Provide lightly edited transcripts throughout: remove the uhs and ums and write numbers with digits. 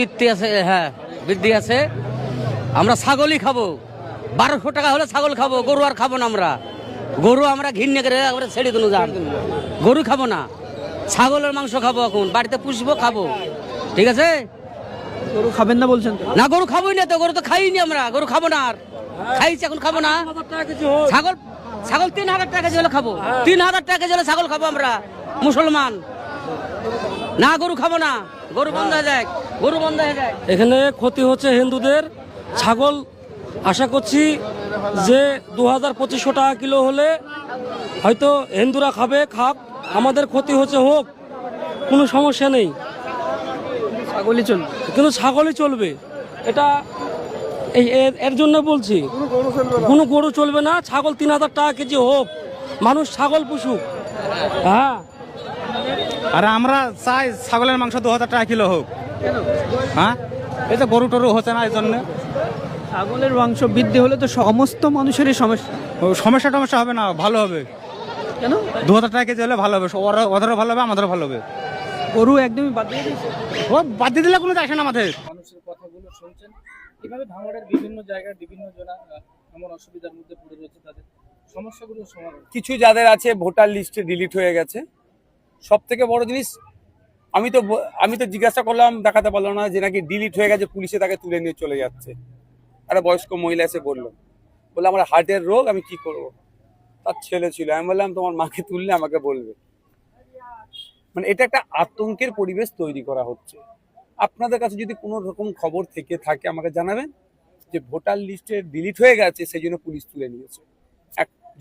বৃদ্ধি আছে, হ্যাঁ বৃদ্ধি আছে। আমরা ছাগলই খাবো, 1200 টাকা হলে ছাগল খাবো, গরু আর খাবো না। গরু আমরা ঘৃণা করে আমরা ছেড়ে দিল, যান গরু খাবো না, ছাগলের মাংস খাবো, এখন বাড়িতে পুষবো, খাবো। ঠিক আছে, গরু খাবেন না বলছেন তো? না গরু খাবোই না তো, গরু তো খাইনি আমরা, গরু খাবো না, আর খাইছি এখন খাবো না। ছাগল ছাগল 3000 টাকা কেজি হলে খাবো, 3000 টাকা কেজি হলে ছাগল খাবো আমরা মুসলমান। না গরু খাবো না, গরু বন্ধ হয়ে যায়, গরু বন্ধ হয়ে যায়। এখানে ক্ষতি হচ্ছে হিন্দুদের। ছাগল আশা করছি যে 2200-2500 টাকা কিলো হলে হয়তো হিন্দুরা খাক, আমাদের ক্ষতি হচ্ছে হোক, কোনো সমস্যা নেই, ছাগলই চলবে। কিন্তু ছাগলই চলবে। এটা এর জন্য বলছি, কোনো গরু চলবে না, ছাগল 3000 টাকা কেজি হোক, মানুষ ছাগল পুষুক। হ্যাঁ, আর আমরা চাই ছাগলের মাংস 2000 টাকা কিলো হোক। হ্যাঁ, এই তো গরু টরু হচ্ছে না, এই জন্য। ছাগলের মাংস বৃদ্ধি হলে তো সমস্ত মানুষেরই সমস্যা। সমস্যা হবে না, ভালো হবে। কেন? 2000 টাকা কেজি হলে ভালো হবে, ওদেরও ভালো হবে, আমাদেরও ভালো হবে। গরু একদমই বাদ দিয়ে দিয়েছে। ও বাদ দিয়ে দিলে কোনো আসে না আমাদের। মানুষের কথাগুলো শুনছেন, এভাবে ভাঙড়ের বিভিন্ন জায়গায় বিভিন্ন জনা এমন অসুবিধার মধ্যে পড়ে রয়েছে, তাদের সমস্যাগুলো সমাধান। কিছু যাদের আছে ভোটার লিস্টে ডিলিট হয়ে গেছে। সব থেকে বড় জিনিস, আমি তো জিজ্ঞাসা করলাম, দেখাতে পারলো না যে নাকি ডিলিট হয়ে গেছে, পুলিশে তাকে তুলে নিয়ে চলে যাচ্ছে। একটা বয়স্ক মহিলা এসে বললো আমার হার্টের রোগ, আমি কি করব। তার ছেলে ছিল, আমি বললাম তোমার মাকে তুললে আমাকে বলবে। মানে এটা একটা আতঙ্কের পরিবেশ তৈরি করা হচ্ছে। আপনাদের কাছে যদি কোনো রকম খবর থেকে থাকে আমাকে জানাবেন, যে ভোটার লিস্টে ডিলিট হয়ে গেছে সেই জন্য পুলিশ তুলে নিয়েছে।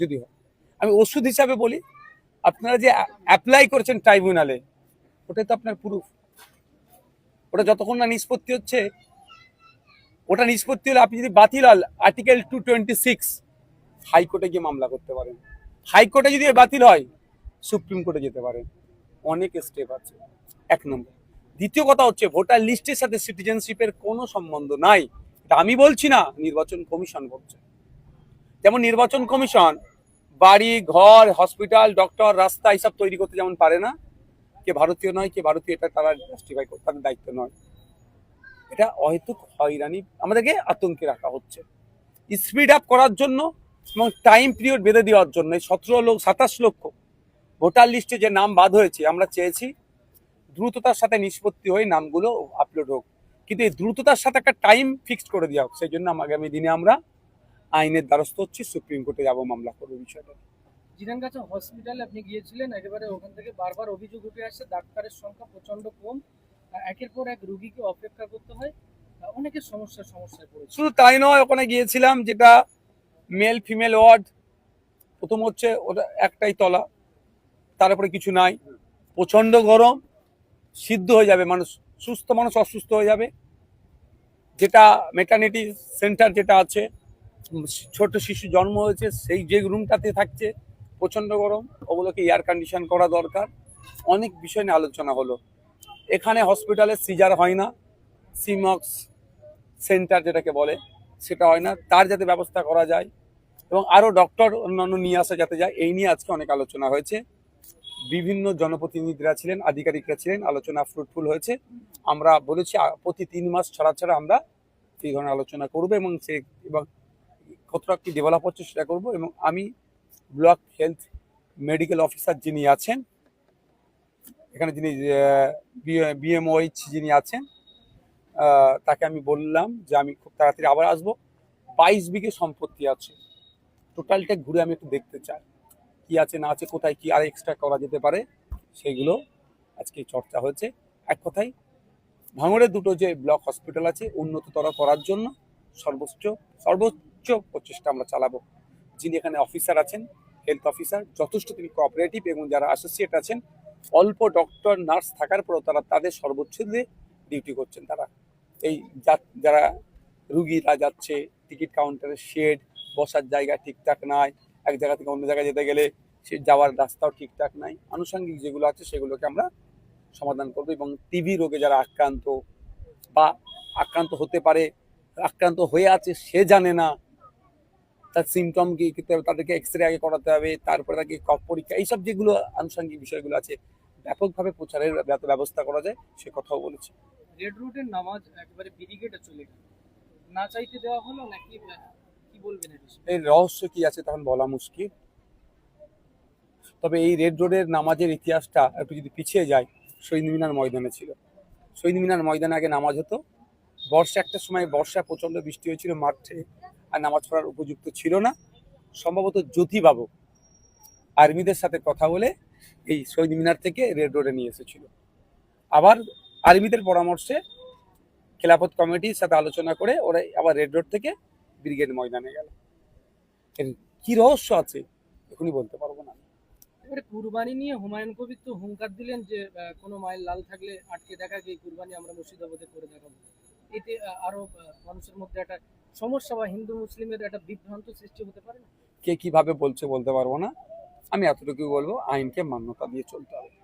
যদি হয়, আমি ওষুধ হিসাবে বলি, আপনারা যে অ্যাপ্লাই করছেন ট্রাইব্যুনালে, ওটা তো আপনার প্রুফ। ওটা যতক্ষণ না নিষ্পত্তি হচ্ছে, ওটা নিষ্পত্তি হলে আপনি যদি বাতিল হল, আর্টিকেল 226 হাইকোর্টে গিয়ে মামলা করতে পারেন। হাইকোর্টে যদি বাতিল হয়, সুপ্রিম কোর্টে যেতে পারেন। অনেক স্টেপ আছে, এক নম্বর। দ্বিতীয় কথা হচ্ছে, ভোটার লিস্টের সাথে সিটিজেনশিপের কোনো সম্বন্ধ নাই। এটা আমি বলছি না, নির্বাচন কমিশন বলছে। যেমন নির্বাচন কমিশন বাড়ি ঘর, হসপিটাল, ডক্টর, রাস্তা এইসব তৈরি করতে যেমন পারে না, কে ভারতীয় নয় কে ভারতীয় এটা তারা জাস্টিফাই করতে, তাদের দায়িত্ব নয়। এটা অহেতুক হয়রানি, আমাদেরকে আতঙ্কে রাখা হচ্ছে। স্পিড আপ করার জন্য এবং টাইম পিরিয়ড বেঁধে দেওয়ার জন্য 27 লক্ষ ভোটার লিস্টে যে নাম বাদ হয়েছে, আমরা চেয়েছি দ্রুততার সাথে নিষ্পত্তি হয়ে নামগুলো আপলোড হোক, কিন্তু এই দ্রুততার সাথে একটা টাইম ফিক্সড করে দেওয়া হোক। সেই জন্য আগামী দিনে আমরা আইনের দ্বারস্থ হচ্ছি, সুপ্রিম কোর্টে যাবো, মামলা করবো বিষয়টা। জিরানগাছা হসপিটালে আপনি গিয়েছিলেন, একেবারে ওখান থেকে বারবার অভিযোগ উঠে আসছে ডাক্তারের সংখ্যা প্রচন্ড কম, একের পর এক রুগীকে অপেক্ষা করতে হয়, অনেকের সমস্যায় পড়েছে। শুধু তাই নয়, ওখানে গিয়েছিলাম, যেটা মেল ফিমেল ওয়ার্ড, প্রথম হচ্ছে ওটা একটাই তলা, তার উপরে কিছু নাই, প্রচন্ড গরম, সিদ্ধ হয়ে যাবে মানুষ, সুস্থ মানুষ অসুস্থ হয়ে যাবে। যেটা মেটার্নিটি সেন্টার যেটা আছে, ছোট শিশু জন্ম হয়েছে, সেই যে রুমটাতে থাকছে প্রচন্ড গরম, ওগুলোকে এয়ার কন্ডিশন করা দরকার। অনেক বিষয় নিয়ে আলোচনা হলো। এখানে হসপিটালে সিজার হয় না, সিমক্স সেন্টার যেটাকে বলে সেটা হয় না, তার যাতে ব্যবস্থা করা যায় এবং আরো ডক্টর অন্যান্য নিয়ে আসা যাতে যায়, এই নিয়ে আজকে অনেক আলোচনা হয়েছে। বিভিন্ন জনপ্রতিনিধিরা ছিলেন, আধিকারিকরা ছিলেন, আলোচনা ফ্রুটফুল হয়েছে। আমরা বলেছি প্রতি 3 মাস ছাড়া আমরা এই ধরনের আলোচনা করবো এবং কতটা কি ডেভেলপ হচ্ছে সেটা করবো। এবং আমি ব্লক হেলথ মেডিকেল অফিসার যিনি আছেন এখানে, যিনি বিএমওইচ যিনি আছেন, তাকে আমি বললাম যে আমি খুব তাড়াতাড়ি আবার আসবো। 22 বিঘে সম্পত্তি আছে, টোটালটা ঘুরে আমি একটু দেখতে চাই কি আছে না আছে, কোথায় কি আর এক্সট্রা করা যেতে পারে, সেইগুলো আজকে চর্চা হয়েছে। এক কথায় ভাঙড়ের দুটো যে ব্লক হসপিটাল আছে উন্নততর করার জন্য সর্বোচ্চ প্রচেষ্টা আমরা চালাবো। যিনি এখানে অফিসার আছেন, হেলথ অফিসার, যথেষ্ট তিনি কোঅপারেটিভ, এবং যারা অ্যাসোসিয়েট আছেন, অল্প ডক্টর নার্স থাকার পরেও তারা তাদের সর্বোচ্চ দিয়ে ডিউটি করছেন। তারা এই যারা রুগীরা যাচ্ছে, টিকিট কাউন্টারের শেড, বসার জায়গা ঠিকঠাক নাই, এক জায়গা থেকে অন্য জায়গায় যেতে গেলে সে যাওয়ার রাস্তাও ঠিকঠাক নাই, আনুষঙ্গিক যেগুলো আছে সেগুলোকে আমরা সমাধান করবো। এবং টিবি রোগে যারা আক্রান্ত বা আক্রান্ত হতে পারে, আক্রান্ত হয়ে আছে সে জানে না, তার সিমটম কি তাদেরকে এক্সরে আগে করাতে হবে, তারপরে তাকে কফ পরীক্ষা, এইসব যেগুলো আনুষঙ্গিক বিষয়গুলো আছে ব্যাপকভাবে প্রচারের ব্যবস্থা করা যায় সে কথাও বলেছি। রেড রোডের নামাজ একেবারে ব্যারিকেডে চলে গেল, না চাইতে দেওয়া হলো নাকি, কি বলবেন এর বিষয়ে? এর রহস্য কি আছে তখন বলা মুশকিল। তবে এই রেড রোডের নামাজের ইতিহাসটা একটু যদি পিছিয়ে যায়, শহীদ মিনার ময়দানে ছিল। শহীদ মিনার ময়দানে আগে নামাজ হতো। বর্ষা একটা সময় বর্ষা প্রচন্ড বৃষ্টি হয়েছিল, মাঠে আর নামাজ পড়ার উপযুক্ত ছিল না। সম্ভবত জ্যোতিবাবু আর্মিদের সাথে কথা বলে এই শহীদ মিনার থেকে রেড রোডে নিয়ে এসেছিল। আবার আর্মিদের পরামর্শে খেলাফত কমিটির সাথে আলোচনা করে ওরা আবার রেড রোড থেকে ব্রিগেড ময়দানে গেল। এর কি রহস্য আছে এখনই বলতে পারবো না। এবারে কুরবানি নিয়ে হুমায়ুন কবির তো হুঙ্কার দিলেন যে কোনো মাইল লাল থাকলে আটকে দেখা গিয়ে কুরবানি আমরা মুর্শিদাবাদে করে দেখাবো। এতে আরো মানুষের মধ্যে একটা সমস্যা বা হিন্দু মুসলিমের একটা বিভ্রান্ত সৃষ্টি হতে পারে না? কে কিভাবে বলছে বলতে পারবো না। আমি এতটুকু বলবো, আইনকে মান্যতা দিয়ে চলতে হবে।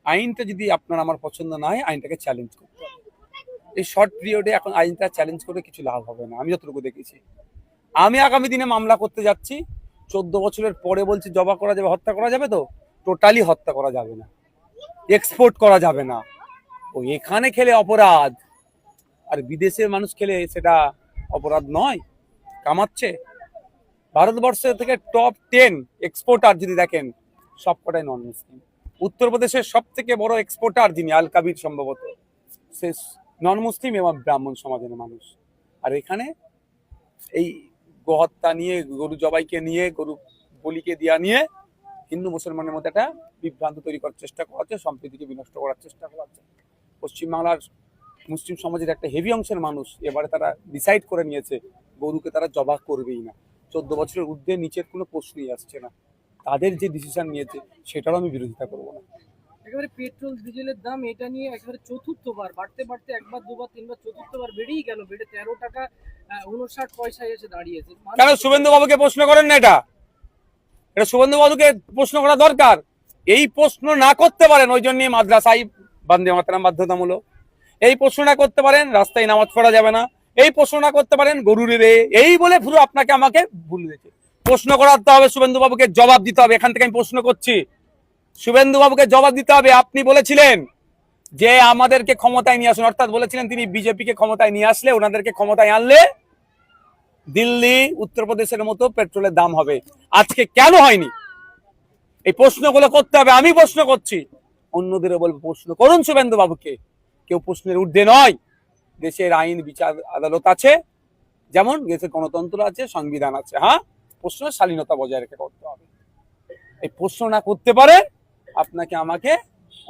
আইনটা যদি আপনার আমার পছন্দ না হয়, আইনটাকে চ্যালেঞ্জ করতে হবে। এই শর্ট পিরিয়ডে এখন আইনটা চ্যালেঞ্জ করে কিছু লাভ হবে না, আমি যতটুকু দেখেছি। আমি আগামী দিনে মামলা করতে যাচ্ছি, 14 বছরের পরে বলছি জবা করা যাবে, হত্যা করা যাবে, তো টোটালি হত্যা করা যাবে না, এক্সপোর্ট করা যাবে না। ও এখানে খেলে অপরাধ, আর বিদেশের মানুষ খেলে সেটা অপরাধ নয়, কামাচ্ছে। ভারতবর্ষ থেকে টপ 10 এক্সপোর্টার যদি দেখেন, সবকটাই নন মুসলিম। উত্তরপ্রদেশের সব থেকে বড় এক্সপোর্টার যিনি, আল কাবির সম্ভবত, সে নন মুসলিম এবং ব্রাহ্মণ সমাজের মানুষ। আর এখানে এই গোহত্যা নিয়ে, গরু জবাইকে নিয়ে, গরু বলিকে দেওয়া নিয়ে হিন্দু মুসলমানের মধ্যে একটা বিভ্রান্ত তৈরি করার চেষ্টা করা হচ্ছে, সম্প্রীতিকে বিনষ্ট করার চেষ্টা করা হচ্ছে। পশ্চিমবাংলার মুসলিম সমাজের একটা হেভি অংশের মানুষ এবারে তারা ডিসাইড করে নিয়েছে গরুকে তারা জবাই করবেই না। 14 বছরের ঊর্ধ্বে নিচের কোনো প্রশ্নই আসছে না। তাদের যে ডিসিশন নিয়েছে সেটারও আমি বিরোধিতা করবো না। একেবারে পেট্রোল ডিজেলের দাম এটা নিয়ে একেবারে চতুর্থবার বাড়তে বাড়তে একবার দুবার তিনবার চতুর্থবার বেড়েই গেল, বেড়ে 13 টাকা 59 পয়সায় এসে দাঁড়িয়েছে। কেন শুভেন্দু বাবুকে প্রশ্ন করেন না? এটা শুভেন্দু বাবুকে প্রশ্ন করা দরকার। এই প্রশ্ন না করতে পারেন, ওই জন্য মাদ্রাসায় বন্দে মাতরম বাধ্যতামূলক। এই প্রশ্ন না করতে পারেন, রাস্তায় নামাজ পড়া যাবে না। এই প্রশ্ন না করতে পারেন, গরুর রে, এই বলে পুরো আপনাকে আমাকে ভুল দিয়েছে। প্রশ্ন করাতে হবে, শুভেন্দু বাবুকে জবাব দিতে হবে। এখান থেকে আমি প্রশ্ন করছি, শুভেন্দু বাবুকে জবাব দিতে হবে। আপনি বলেছিলেন যে আমাদেরকে ক্ষমতায় নিয়ে আসুন, অর্থাৎ বলেছিলেন তিনি বিজেপিকে ক্ষমতায় নিয়ে আসলে, ওনাদেরকে ক্ষমতায় আনলে দিল্লি উত্তরপ্রদেশের মতো পেট্রোলের দাম হবে। আজকে কেন হয়নি? এই প্রশ্নগুলো করতে হবে। আমি প্রশ্ন করছি, অন্যদেরও বলবো প্রশ্ন করুন শুভেন্দু বাবুকে। কেউ প্রশ্নের ঊর্ধ্বে নয়। দেশের আইন বিচার আদালত আছে, যেমন দেশের গণতন্ত্র আছে, সংবিধান আছে। হ্যাঁ, প্রশ্নের শালীনতা বজায় রেখে করতে হবে। এই প্রশ্ন না করতে পারে, আপনাকে আমাকে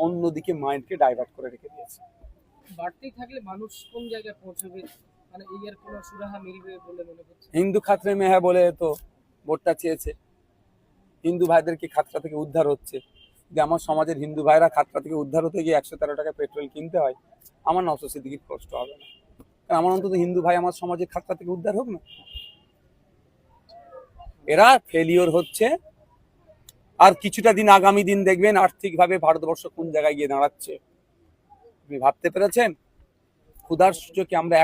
অন্যদিকে মাইন্ডকে ডাইভার্ট করে রেখে দিয়েছে। বাড়তেই থাকলে মানুষ কোন জায়গায় পৌঁছবে, মানে এই এর কোনো সুরাহা মিলবে বলে মনে হচ্ছে? হিন্দু খাতরে মে হ্যাঁ বলে তো ভোটটা চেয়েছে। হিন্দু ভাইদেরকে খাতরা থেকে উদ্ধার হচ্ছে। যে আমার সমাজের হিন্দু ভাইরা খাতরা থেকে উদ্ধার হতে গিয়ে 113 টাকা পেট্রোল কিনতে হয়, আমার নওশাদ সিদ্দিকীর কষ্ট হবে না। কারণ আমার অন্তত হিন্দু ভাই আমার সমাজের খাতরা থেকে উদ্ধার হোক না। এরা ফেলিওর হচ্ছে। আর কিছুটা দিন, আগামী দিন দেখবেন আর্থিকভাবে ভারতবর্ষ কোন জায়গায় গিয়ে দাঁড়াচ্ছে। আপনি ভাবতে পেরেছেন? ক্ষুধার সূচকে আমরা